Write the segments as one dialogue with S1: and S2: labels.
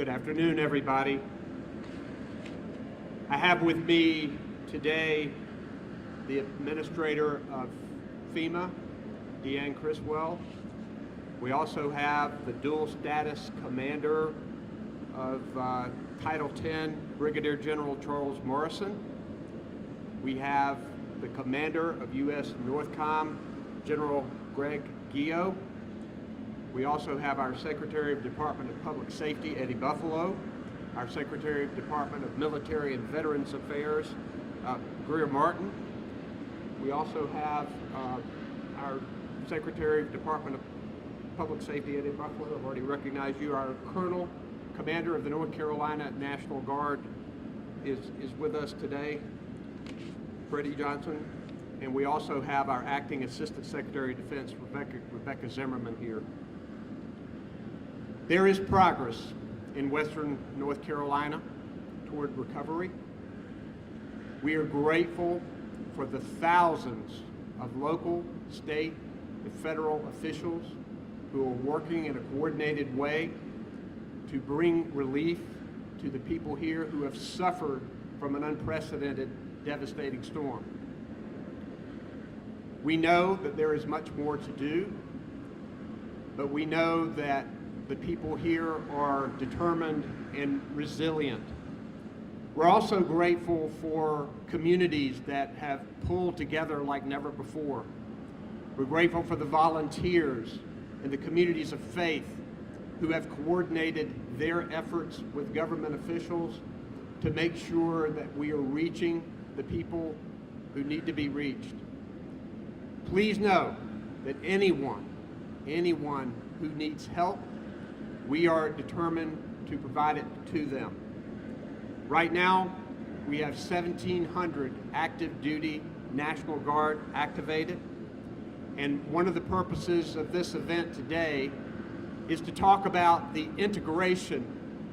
S1: Good afternoon, everybody. I have with me today the Administrator of FEMA, Deanne Criswell. We also have the dual status Commander of Title 10, Brigadier General Charles Morrison. We have the Commander of U.S. NORTHCO, General Greg Guillot. We also have our Secretary of Department of Public Safety, Eddie Buffalo, our Secretary of Department of Military and Veterans Affairs, Gregory Martin. We also have our Secretary of Department of Public Safety, Eddie Buffalo. I've already recognized you. Our Colonel, Commander of the North Carolina National Guard is with us today, Freddie Johnson. And we also have our Acting Assistant Secretary of Defense, Rebecca Zimmerman, here. There is progress in Western North Carolina toward recovery. We are grateful for the thousands of local, state, and federal officials who are working in a coordinated way to bring relief to the people here who have suffered from an unprecedented, devastating storm. We know that there is much more to do, but we know that the people here are determined and resilient. We're also grateful for communities that have pulled together like never before. We're grateful for the volunteers and the communities of faith who have coordinated their efforts with government officials to make sure that we are reaching the people who need to be reached. Please know that anyone who needs help, we are determined to provide it to them. Right now, we have 1,700 active duty National Guard activated. And one of the purposes of this event today is to talk about the integration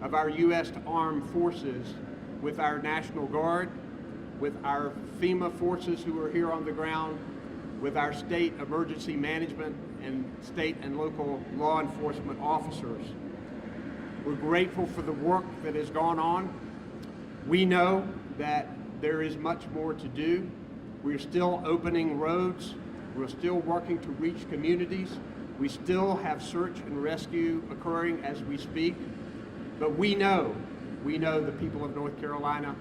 S1: of our U.S. Armed Forces with our National Guard, with our FEMA forces who are here on the ground, with our state emergency management and state and local law enforcement officers. We're grateful for the work that has gone on. We know that there is much more to do. We're still opening roads. We're still working to reach communities. We still have search and rescue occurring as we speak. But we know the people of North Carolina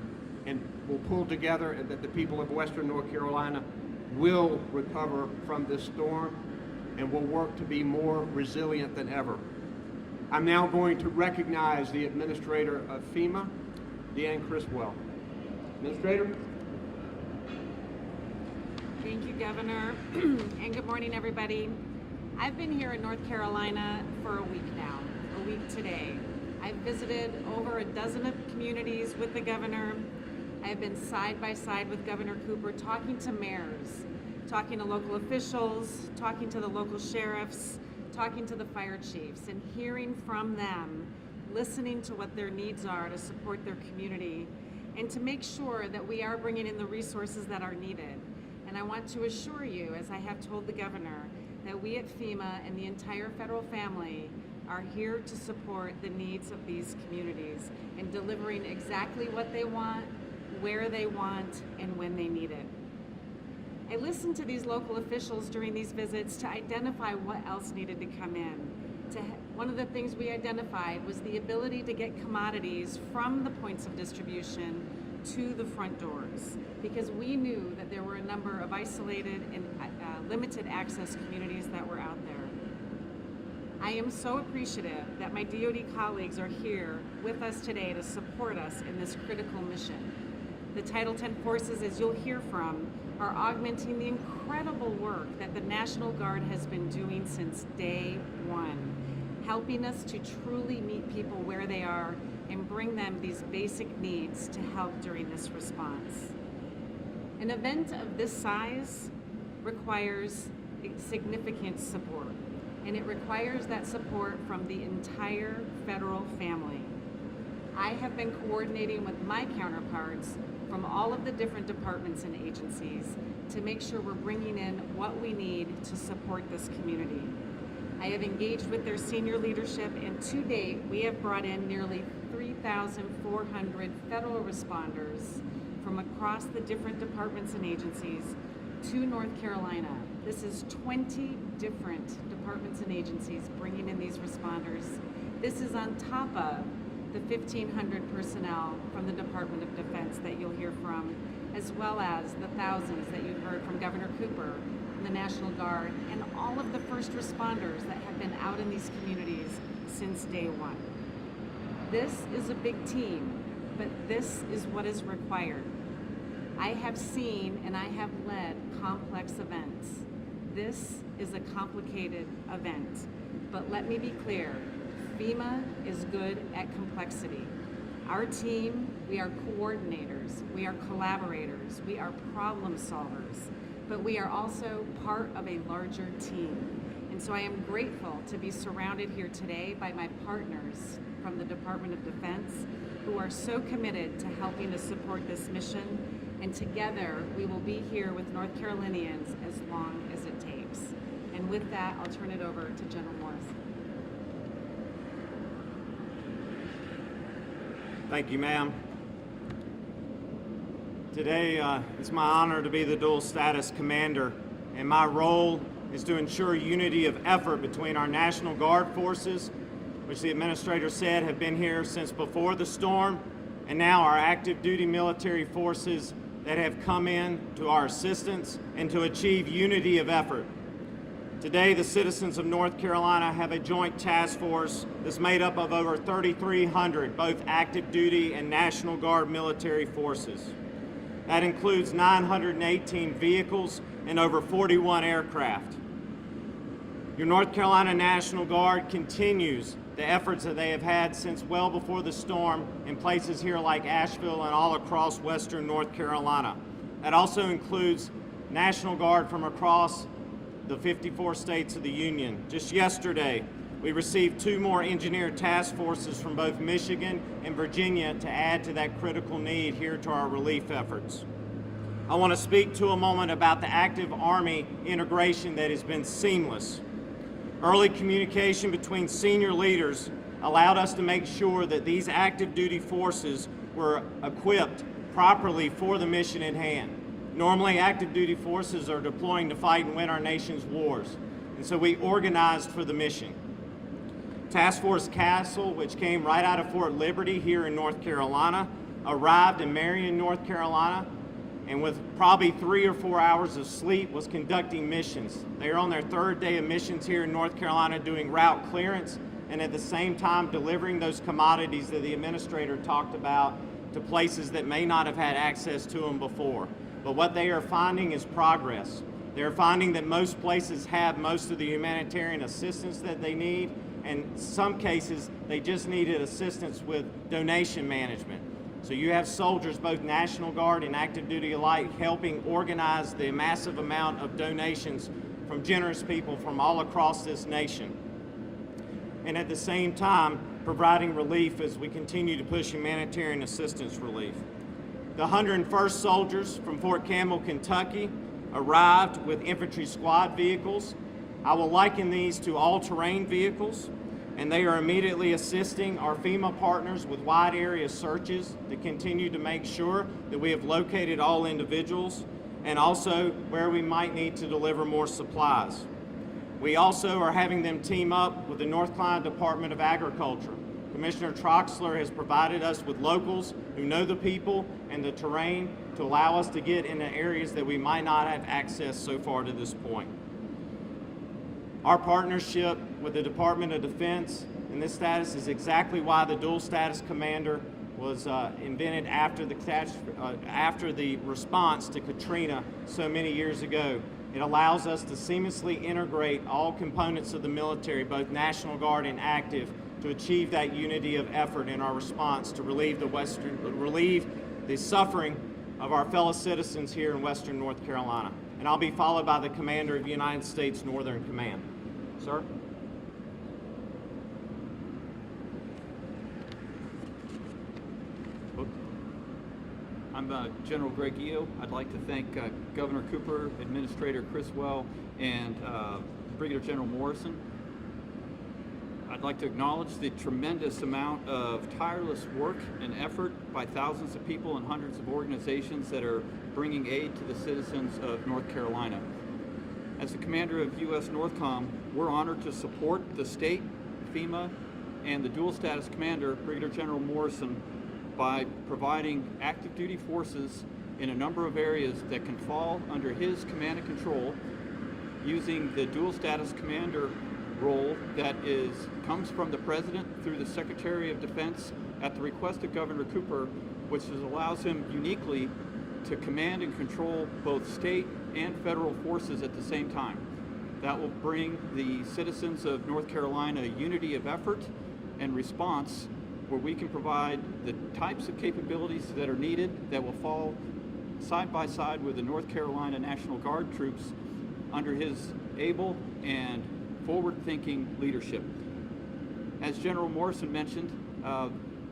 S1: and will pull together, and that the people of Western North Carolina will recover from this storm and will work to be more resilient than ever. I'm now going to recognize the Administrator of FEMA, Deanne Criswell. Administrator.
S2: Thank you, Governor, and good morning, everybody. I've been here in North Carolina for a week now, a week today. I've visited over a dozen of communities with the Governor. I've been side by side with Governor Cooper talking to mayors, talking to local officials, talking to the local sheriffs, talking to the fire chiefs, and hearing from them, listening to what their needs are to support their community, and to make sure that we are bringing in the resources that are needed. And I want to assure you, as I have told the Governor, that we at FEMA and the entire federal family are here to support the needs of these communities and delivering exactly what they want, where they want, and when they need it. I listened to these local officials during these visits to identify what else needed to come in. One of the things we identified was the ability to get commodities from the points of distribution to the front doors, because we knew that there were a number of isolated and limited access communities that were out there. I am so appreciative that my DoD colleagues are here with us today to support us in this critical mission. The Title 10 forces, as you'll hear from, are augmenting the incredible work that the National Guard has been doing since day one, helping us to truly meet people where they are and bring them these basic needs to help during this response. An event of this size requires significant support, and it requires that support from the entire federal family. I have been coordinating with my counterparts from all of the different departments and agencies to make sure we're bringing in what we need to support this community. I have engaged with their senior leadership, and to date, we have brought in nearly 3,400 federal responders from across the different departments and agencies to North Carolina. This is 20 different departments and agencies bringing in these responders. This is on top of the 1,500 personnel from the Department of Defense that you'll hear from, as well as the thousands that you heard from Governor Cooper, the National Guard, and all of the first responders that have been out in these communities since day one. This is a big team, but this is what is required. I have seen and I have led complex events. This is a complicated event, but let me be clear, FEMA is good at complexity. Our team, we are coordinators, we are collaborators, we are problem solvers, but we are also part of a larger team. And so I am grateful to be surrounded here today by my partners from the Department of Defense who are so committed to helping to support this mission. And together we will be here with North Carolinians as long as it takes. And with that, I'll turn it over to General Morrison.
S3: Thank you, ma'am. Today, it's my honor to be the dual status commander, and my role is to ensure unity of effort between our National Guard forces, which the administrator said have been here since before the storm, and now our active duty military forces that have come in to our assistance and to achieve unity of effort. Today, the citizens of North Carolina have a joint task force that's made up of over 3,300 both active duty and National Guard military forces. That includes 918 vehicles and over 41 aircraft. Your North Carolina National Guard continues the efforts that they have had since well before the storm in places here like Asheville and all across western North Carolina. That also includes National Guard from across the 54 states of the Union. Just yesterday, we received 2 more engineer task forces from both Michigan and Virginia to add to that critical need here to our relief efforts. I want to speak to a moment about the active Army integration that has been seamless. Early communication between senior leaders allowed us to make sure that these active duty forces were equipped properly for the mission at hand. Normally, active duty forces are deploying to fight and win our nation's wars, and so we organized for the mission. Task Force Castle, which came right out of Fort Liberty here in North Carolina, arrived in Marion, North Carolina, and with probably 3 or 4 hours of sleep was conducting missions. They are on their 3rd day of missions here in North Carolina doing route clearance and at the same time delivering those commodities that the administrator talked about to places that may not have had access to them before. But what they are finding is progress. They're finding that most places have most of the humanitarian assistance that they need, and in some cases they just needed assistance with donation management. So you have soldiers, both National Guard and active duty alike, helping organize the massive amount of donations from generous people from all across this nation. And at the same time, providing relief as we continue to push humanitarian assistance relief. The 101st soldiers from Fort Campbell, Kentucky, arrived with infantry squad vehicles. I will liken these to all-terrain vehicles, and they are immediately assisting our FEMA partners with wide area searches to continue to make sure that we have located all individuals and also where we might need to deliver more supplies. We also are having them team up with the North Carolina Department of Agriculture. Commissioner Troxler has provided us with locals who know the people and the terrain to allow us to get into areas that we might not have access so far to this point. Our partnership with the Department of Defense in this status is exactly why the dual status commander was invented after the response to Katrina so many years ago. It allows us to seamlessly integrate all components of the military, both National Guard and active, to achieve that unity of effort in our response to relieve the suffering of our fellow citizens here in Western North Carolina. And I'll be followed by the Commander of the United States Northern Command. Sir?
S4: I'm General Greg Guillot. I'd like to thank Governor Cooper, Administrator Criswell, and Brigadier General Morrison I'd like to acknowledge the tremendous amount of tireless work and effort by thousands of people and hundreds of organizations that are bringing aid to the citizens of North Carolina. As the commander of U.S. NORTHCOM, we're honored to support the state, FEMA, and the dual status commander, Brigadier General Morrison, by providing active duty forces in a number of areas that can fall under his command and control, using the dual status commander role that comes from the President through the Secretary of Defense at the request of Governor Cooper, which allows him uniquely to command and control both state and federal forces at the same time. That will bring the citizens of North Carolina a unity of effort and response where we can provide the types of capabilities that are needed that will fall side by side with the North Carolina National Guard troops under his able and forward-thinking leadership. As General Morrison mentioned,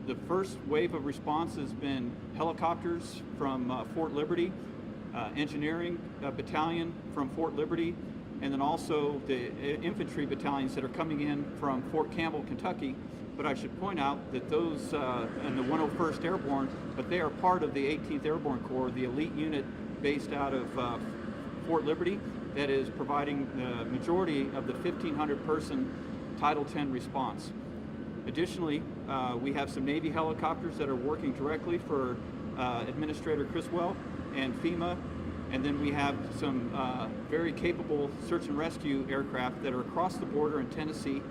S4: the first wave of response has been helicopters from Fort Liberty, engineering battalion from Fort Liberty, and then also the infantry battalions that are coming in from Fort Campbell, Kentucky. But I should point out that those and the 101st Airborne, but they are part of the 18th Airborne Corps, the elite unit based out of Fort Liberty that is providing the majority of the 1,500 person Title X response. Additionally, we have some Navy helicopters that are working directly for Administrator Criswell and FEMA, and then we have some very capable search and rescue aircraft that are across the border in Tennessee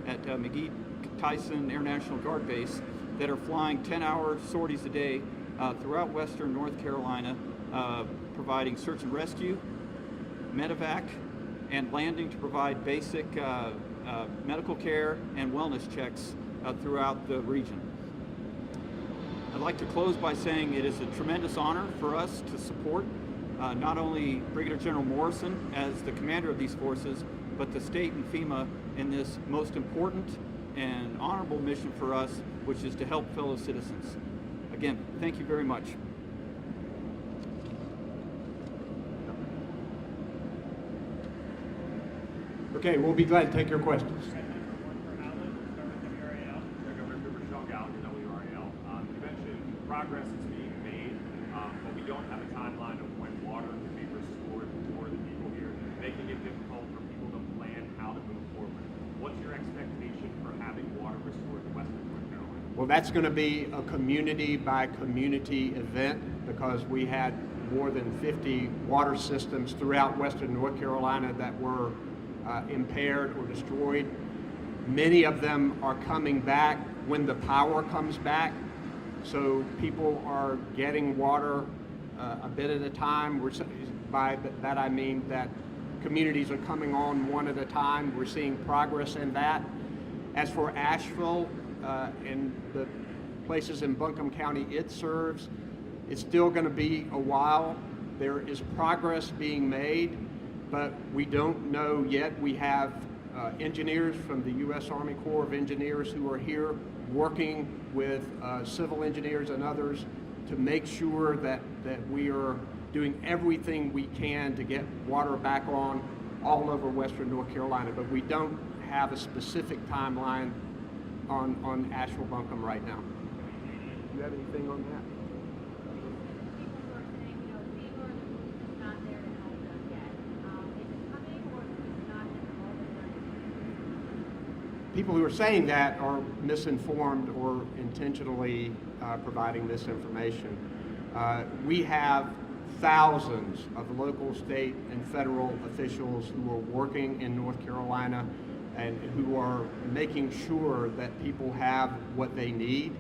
S4: at McGee Tyson Air National Guard Base that are flying 10-hour sorties a day throughout western North Carolina, providing search and rescue, medevac, and landing to provide basic medical care and wellness checks throughout the region. I'd like to close by saying it is a tremendous honor for us to support not only Brigadier General Morrison as the commander of these forces, but the state and FEMA in this most important and honorable mission for us, which is to help fellow citizens. Again, thank you very much.
S1: Okay, we'll be glad to take your questions.
S5: You mentioned progress is being made, but we don't have a timeline of when water can be restored for the people here, making it difficult for people to plan how to move forward. What's your expectation for having water restored in Western North Carolina?
S1: Well, that's going to be a community by community event because we had more than 50 water systems throughout Western North Carolina that were impaired or destroyed. Many of them are coming back when the power comes back. So people are getting water a bit at a time. By that I mean that communities are coming on one at a time. We're seeing progress in that. As for Asheville and the places in Buncombe County it serves, it's still going to be a while. There is progress being made, but we don't know yet. We have engineers from the U.S. Army Corps of Engineers who are here working with civil engineers and others to make sure that we are doing everything we can to get water back on all over Western North Carolina. But we don't have a specific timeline on Asheville Buncombe right now. Do you have anything on that? People who are saying that are misinformed or intentionally providing misinformation. We have thousands of local, state, and federal officials who are working in North Carolina and who are making sure that people have what they need.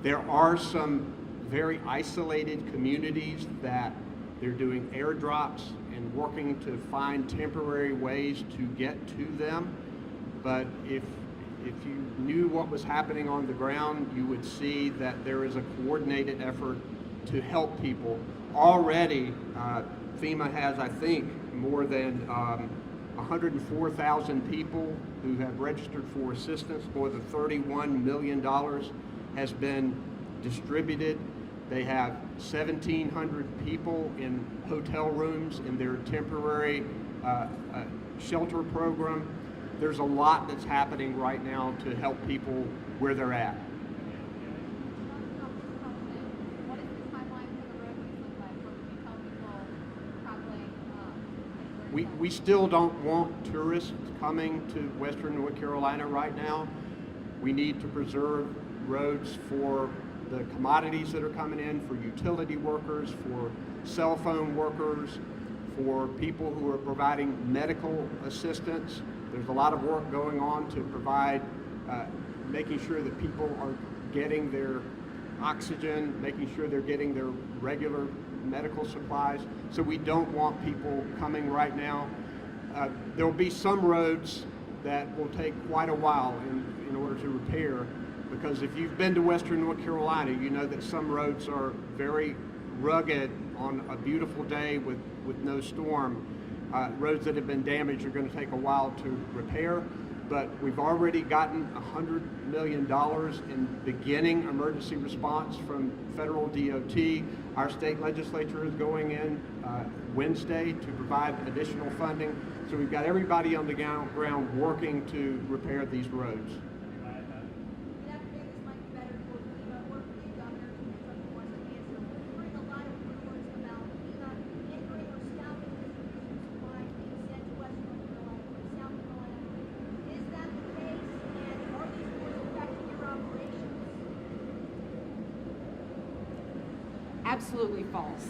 S1: There are some very isolated communities that they're doing airdrops and working to find temporary ways to get to them. But if you knew what was happening on the ground, you would see that there is a coordinated effort to help people. Already, FEMA has, I think, more than 104,000 people who have registered for assistance. More than $31 million has been distributed. They have 1,700 people in hotel rooms in their temporary shelter program. there's a lot that's happening right now to help people where they're at.
S6: What is the timeline for the road look like? What can you tell people traveling?
S1: We still don't want tourists coming to Western North Carolina right now. We need to preserve roads for the commodities that are coming in, for utility workers, for cell phone workers, for people who are providing medical assistance. There's a lot of work going on to provide, making sure that people are getting their oxygen, making sure they're getting their regular medical supplies. So we don't want people coming right now. There will be some roads that will take quite a while in order to repair, because if you've been to Western North Carolina, you know that some roads are very rugged on a beautiful day with no storm. Roads that have been damaged are going to take a while to repair, but we've already gotten $100 million in beginning emergency response from federal DOT. Our state legislature is going in Wednesday to provide additional funding. So we've got everybody on the ground working to repair these roads.
S6: That maybe this might be better for FEMA or for you, Governor, if someone wants to answer. We're hearing a lot of reports about FEMA entering or stopping distribution supplies being sent to Western North Carolina from South Carolina. Is that the case? And are these reports affecting your operations?
S2: Absolutely false.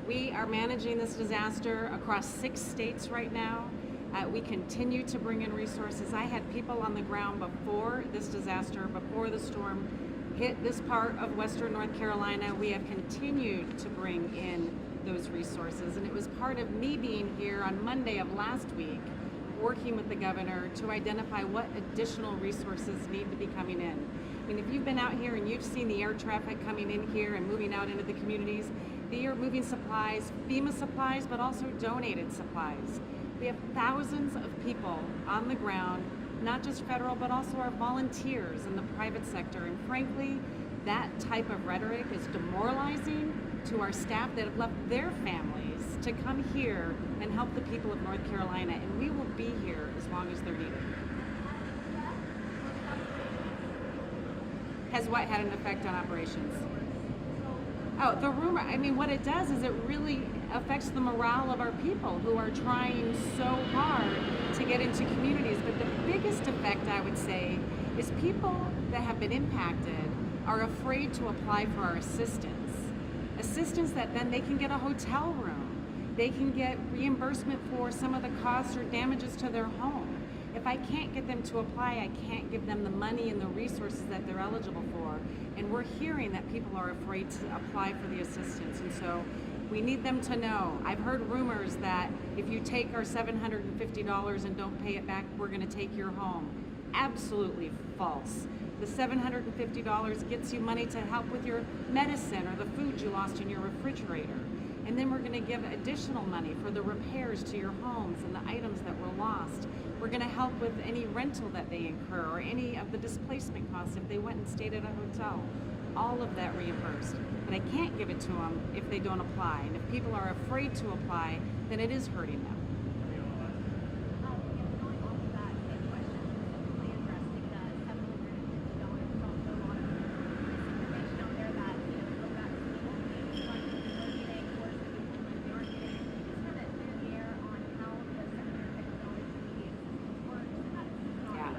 S2: We are managing this disaster across 6 states right now. We continue to bring in resources. I had people on the ground before this disaster, before the storm hit this part of Western North Carolina. We have continued to bring in those resources, and it was part of me being here on Monday of last week, working with the governor to identify what additional resources need to be coming in. I mean, if you've been out here and you've seen the air traffic coming in here and moving out into the communities, they are moving supplies, FEMA supplies, but also donated supplies. We have thousands of people on the ground, not just federal, but also our volunteers in the private sector. And frankly, that type of rhetoric is demoralizing to our staff that have left their families to come here and help the people of North Carolina. And we will be here as long as they're needed. Has what had an effect on operations? Oh, the rumor, I mean, what it does is it really affects the morale of our people who are trying so hard to get into communities. But the biggest effect, I would say, is people that have been impacted are afraid to apply for our assistance. Assistance that then they can get a hotel room. They can get reimbursement for some of the costs or damages to their home. If I can't get them to apply, I can't give them the money and the resources that they're eligible for. And we're hearing that people are afraid to apply for the assistance. And so we need them to know. I've heard rumors that if you take our $750 and don't pay it back, we're going to take your home. Absolutely false. The $750 gets you money to help with your medicine or the food you lost in your refrigerator. And then we're going to give additional money for the repairs to your homes and the items that were lost. We're going to help with any rental that they incur or any of the displacement costs if they went and stayed at a hotel. All of that reimbursed. But I can't give it to them if they don't apply. And if people are afraid to apply, then it is hurting them.
S6: Going off of that same question, specifically addressing the $750, there's also a lot of misinformation out there that, go back to the old days, like people getting worse than people aren't getting. Just kind of clear the air on how the $750 immediate assistance works and how it's not.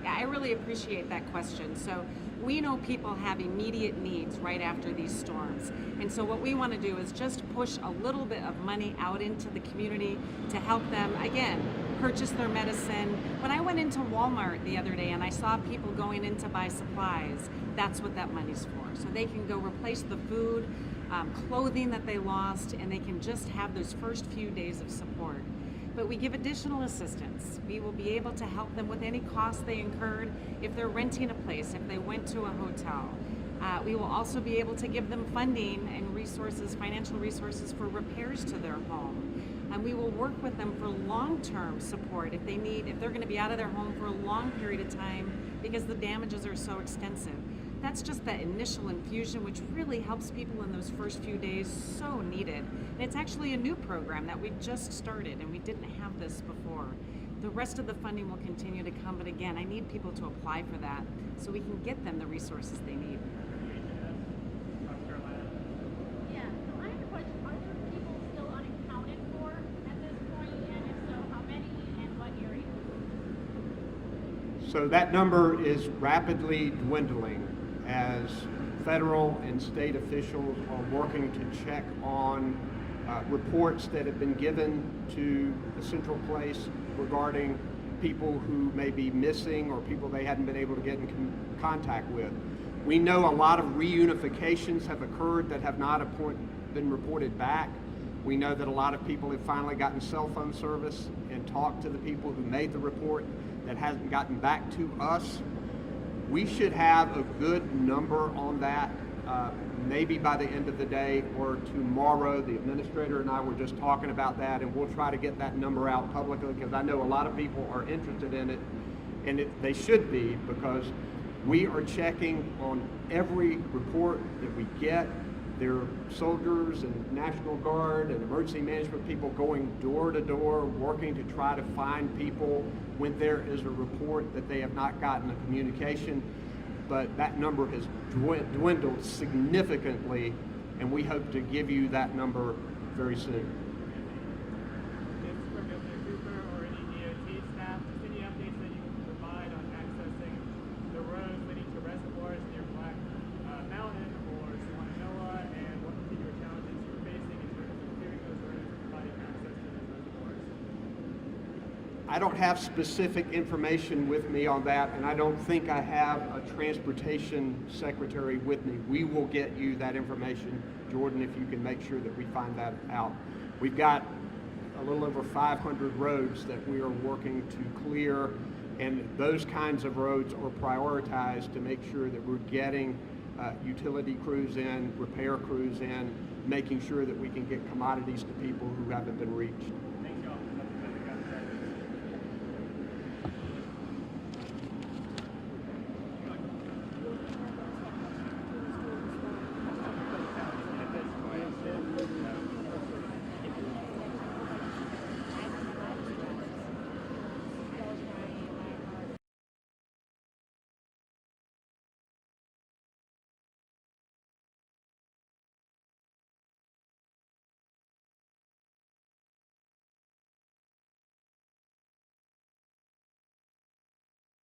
S2: Yeah, I really appreciate that question. So we know people have immediate needs right after these storms. And so what we want to do is just push a little bit of money out into the community to help them, again, purchase their medicine. When I went into Walmart the other day and I saw people going in to buy supplies, that's what that money's for. So they can go replace the food, clothing that they lost, and they can just have those first few days of support. But we give additional assistance. We will be able to help them with any costs they incurred if they're renting a place, if they went to a hotel. We will also be able to give them funding and resources, financial resources for repairs to their home. And we will work with them for long-term support if they're going to be out of their home for a long period of time because the damages are so extensive. That's just that initial infusion, which really helps people in those first few days, so needed. And it's actually a new program that we just started, and we didn't have this before. the rest of the funding will continue to come, but again, I need people to apply for that so we can get them the resources they need.
S6: Yeah, so I have a question. Are there people still unaccounted for at this point? And if so, how many and what areas?
S1: So that number is rapidly dwindling as federal and state officials are working to check on reports that have been given to the central place regarding people who may be missing or people they hadn't been able to get in contact with. We know a lot of reunifications have occurred that have not been reported back. We know that a lot of people have finally gotten cell phone service and talked to the people who made the report that hasn't gotten back to us. We should have a good number on that, maybe by the end of the day or tomorrow. The administrator and I were just talking about that, and we'll try to get that number out publicly because I know a lot of people are interested in it, and they should be, because we are checking on every report that we get. There are soldiers and National Guard and emergency management people going door to door, working to try to find people when there is a report that they have not gotten a communication. But that number has dwindled significantly, and we hope to give you that number very soon.
S7: Tips from Governor Cooper or any DOT staff, just any updates that you can provide on accessing the roads leading to reservoirs near Black Mountain or Swananoa, and what particular challenges you're facing in terms of clearing those roads and providing access to those reservoirs.
S1: I don't have specific information with me on that, and I don't think I have a transportation secretary with me. We will get you that information, Jordan, if you can make sure that we find that out. We've got a little over 500 roads that we are working to clear, and those kinds of roads are prioritized to make sure that we're getting utility crews in, repair crews in, making sure that we can get commodities to people who haven't been reached.